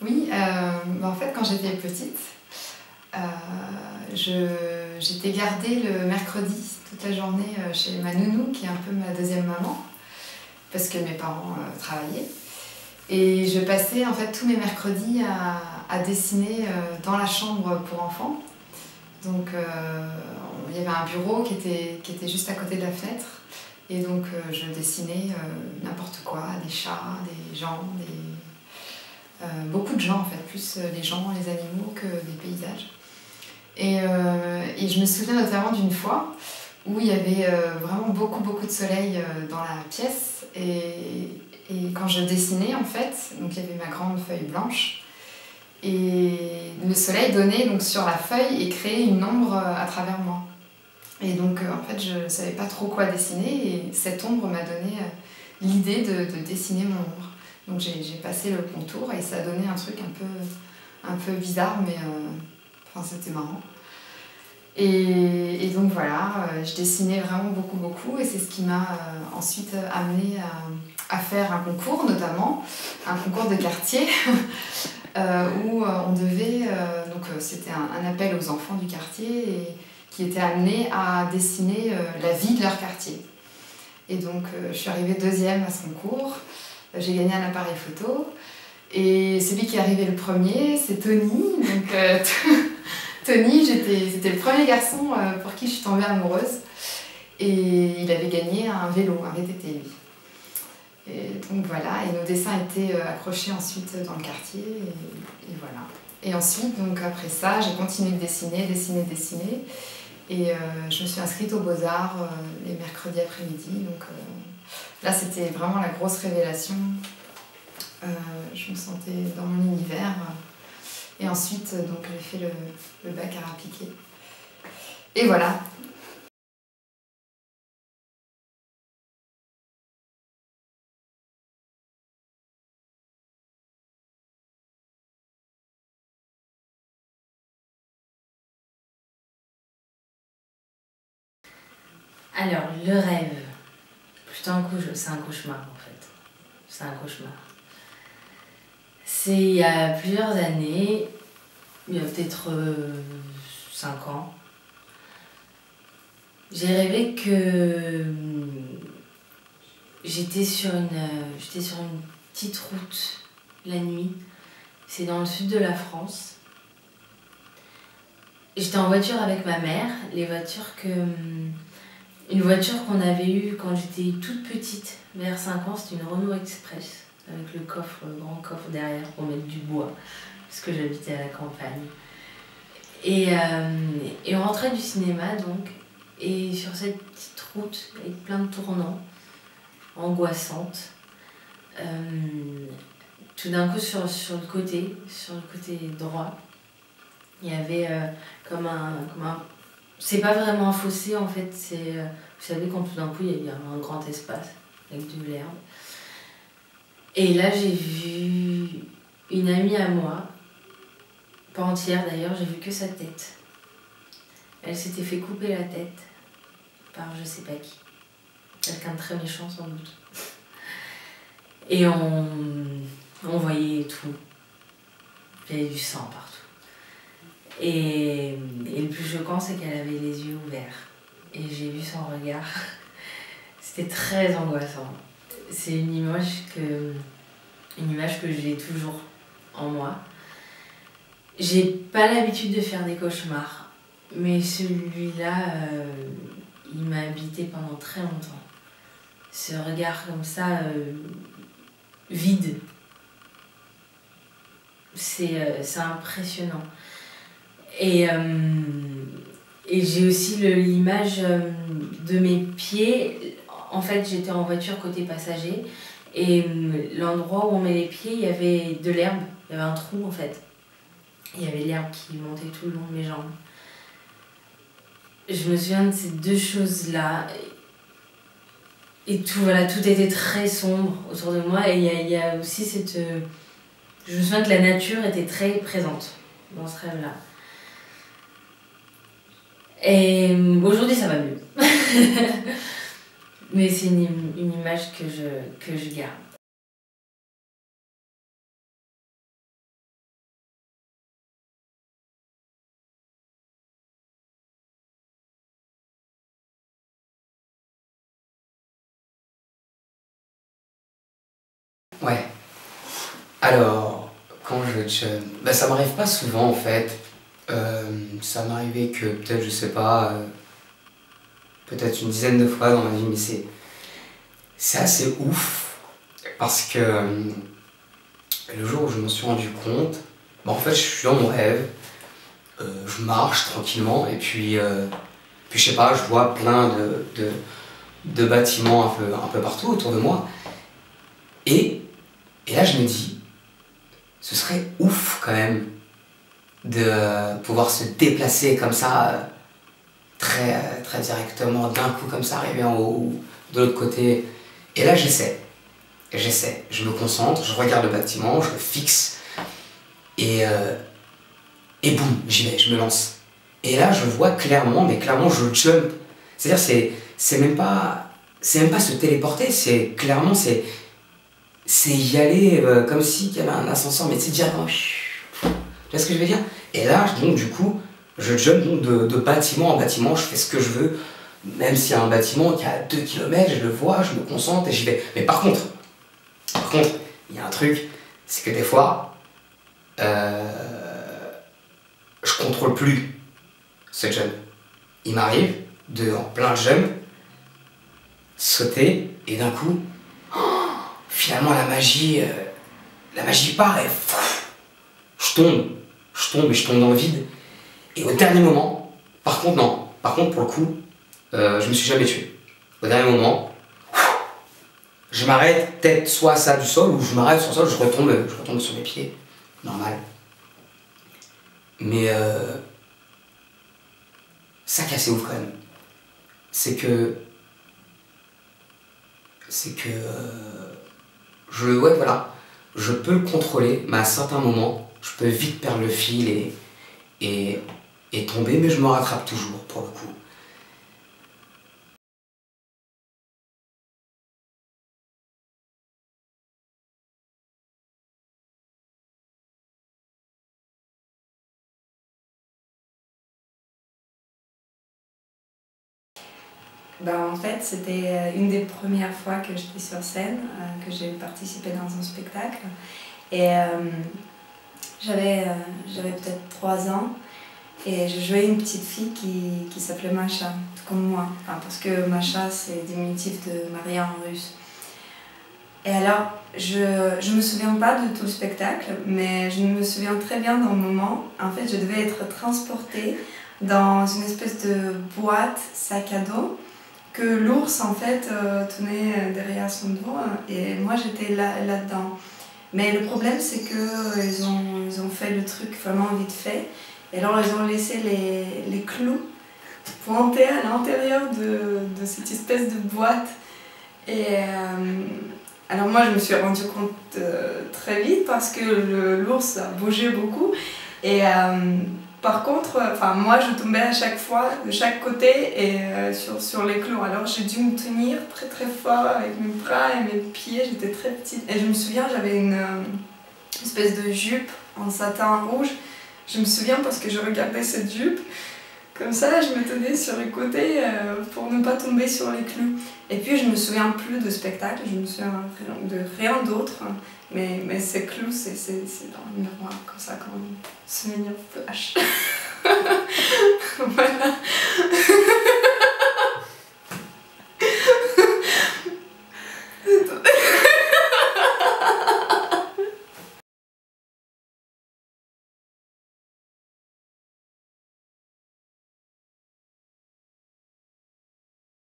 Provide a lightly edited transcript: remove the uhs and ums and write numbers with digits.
Oui, en fait, quand j'étais petite, euh, j'étais gardée le mercredi toute la journée chez ma nounou, qui est un peu ma deuxième maman, parce que mes parents travaillaient. Et je passais en fait tous mes mercredis à dessiner dans la chambre pour enfants. Donc il y avait un bureau qui était juste à côté de la fenêtre. Et donc je dessinais n'importe quoi, des chats, des gens, beaucoup de gens en fait, plus les gens, les animaux que des paysages. Et je me souviens notamment d'une fois où il y avait vraiment beaucoup de soleil dans la pièce. Et quand je dessinais en fait, donc il y avait ma grande feuille blanche, et le soleil donnait donc sur la feuille et créait une ombre à travers moi. Et donc en fait je ne savais pas trop quoi dessiner, et cette ombre m'a donné l'idée de dessiner mon ombre. Donc j'ai passé le contour et ça a donné un truc un peu bizarre, mais enfin, c'était marrant. Et donc voilà, je dessinais vraiment beaucoup, et c'est ce qui m'a ensuite amené à faire un concours, notamment un concours de quartier où on devait, donc c'était un appel aux enfants du quartier et qui étaient amenés à dessiner la vie de leur quartier. Et donc je suis arrivée deuxième à ce concours, j'ai gagné un appareil photo, et celui qui est arrivé le premier, c'est Tony. Donc Tony, c'était le premier garçon pour qui je suis tombée amoureuse, et il avait gagné un vélo, un VTT lui. Et donc voilà, et nos dessins étaient accrochés ensuite dans le quartier, et voilà. Et ensuite, donc après ça, j'ai continué de dessiner, et je me suis inscrite aux Beaux-Arts les mercredis après-midi. Donc là, c'était vraiment la grosse révélation. Je me sentais dans mon univers. Et ensuite, donc, j'ai fait le bac art appliqué. Et voilà. Alors, le rêve, plutôt c'est un cauchemar en fait. C'est un cauchemar. C'est il y a plusieurs années, il y a peut-être 5 ans, j'ai rêvé que j'étais sur une petite route la nuit. C'est dans le sud de la France. J'étais en voiture avec ma mère, une voiture qu'on avait eue quand j'étais toute petite, vers 5 ans, c'était une Renault Express, avec le grand coffre derrière pour mettre du bois, parce que j'habitais à la campagne. Et on rentrait du cinéma donc, et sur cette petite route avec plein de tournants, angoissante, tout d'un coup sur le côté droit, il y avait comme un... C'est pas vraiment un fossé en fait, c'est... vous savez, quand tout d'un coup il y a un grand espace avec de l'herbe. Et là j'ai vu une amie à moi, pas entière d'ailleurs, j'ai vu que sa tête. Elle s'était fait couper la tête par je sais pas qui. Quelqu'un de très méchant sans doute. Et on voyait tout. Il y avait du sang partout. Et le plus choquant, c'est qu'elle avait les yeux ouverts. Et j'ai vu son regard. C'était très angoissant. C'est une image que j'ai toujours en moi. J'ai pas l'habitude de faire des cauchemars, mais celui-là, il m'a habité pendant très longtemps. Ce regard comme ça, vide, c'est impressionnant. Et j'ai aussi l'image de mes pieds. En fait, j'étais en voiture côté passager, et l'endroit où on met les pieds, il y avait de l'herbe, il y avait un trou en fait. Il y avait l'herbe qui montait tout le long de mes jambes. Je me souviens de ces deux choses-là. Et tout, voilà, tout était très sombre autour de moi. Et il y a aussi cette... je me souviens que la nature était très présente dans ce rêve-là. Et aujourd'hui, ça va mieux. Mais c'est une image que je garde. Ouais. Alors, quand je jump, bah, ça m'arrive pas souvent en fait. Ça m'arrivait que peut-être, je sais pas, peut-être une dizaine de fois dans ma vie, mais c'est assez ouf parce que le jour où je me suis rendu compte, bah, en fait, je suis dans mon rêve, je marche tranquillement et puis je sais pas, je vois plein de bâtiments un peu partout autour de moi. Et là, je me dis, ce serait ouf quand même de pouvoir se déplacer comme ça, très directement, d'un coup comme ça, arriver en haut, de l'autre côté. Et là, j'essaie, je me concentre, je regarde le bâtiment, je le fixe, et boum, j'y vais, je me lance. Et là, je vois clairement, mais clairement, je jump. C'est-à-dire, c'est même pas se téléporter, c'est clairement, c'est y aller comme s'il y avait un ascenseur, mais tu sais, directement. Tu vois ce que je veux dire? Et là, donc, du coup, je jump donc, de bâtiment en bâtiment, je fais ce que je veux, même s'il y a un bâtiment qui est à 2 km, je le vois, je me concentre et j'y vais. Mais par contre, il y a un truc, c'est que des fois, je contrôle plus ce jump. Il m'arrive de, en plein jump, sauter et d'un coup, finalement la magie part et je tombe et je tombe dans le vide. Et au dernier moment, par contre non, par contre pour le coup, je me suis jamais tué. Au dernier moment, je m'arrête peut-être soit à ça du sol ou je m'arrête sur le sol, je retombe sur mes pieds, normal. Mais ça qui est assez ouf quand même, c'est que ouais, voilà, je peux le contrôler, mais à certains moments, je peux vite perdre le fil et tomber, mais je me rattrape toujours pour le coup. Ben, en fait, c'était une des premières fois que j'étais sur scène, que j'ai participé dans un spectacle. Et j'avais peut-être 3 ans et je jouais une petite fille qui s'appelait Masha, tout comme moi. Enfin, parce que Masha, c'est diminutif de Maria en russe. Et alors, je me souviens pas de tout le spectacle, mais je me souviens très bien d'un moment. En fait, je devais être transportée dans une espèce de boîte sac à dos que l'ours en fait tenait derrière son dos et moi j'étais là-dedans. Mais le problème c'est qu'ils ont fait le truc vraiment vite fait et alors ils ont laissé les clous pointés à l'intérieur de cette espèce de boîte. Et alors moi je me suis rendu compte très vite parce que l'ours a bougé beaucoup et par contre, moi je tombais à chaque fois de chaque côté et sur les clous. Alors j'ai dû me tenir très très fort avec mes bras et mes pieds, j'étais très petite. Et je me souviens, j'avais une espèce de jupe en satin rouge. Je me souviens parce que je regardais cette jupe, comme ça je me tenais sur les côtés pour ne pas tomber sur les clous. Et puis je me souviens plus de spectacle, je me souviens de rien d'autre. Mais ces clous, c'est dans le miroir, comme ça, quand ce souvenir flash.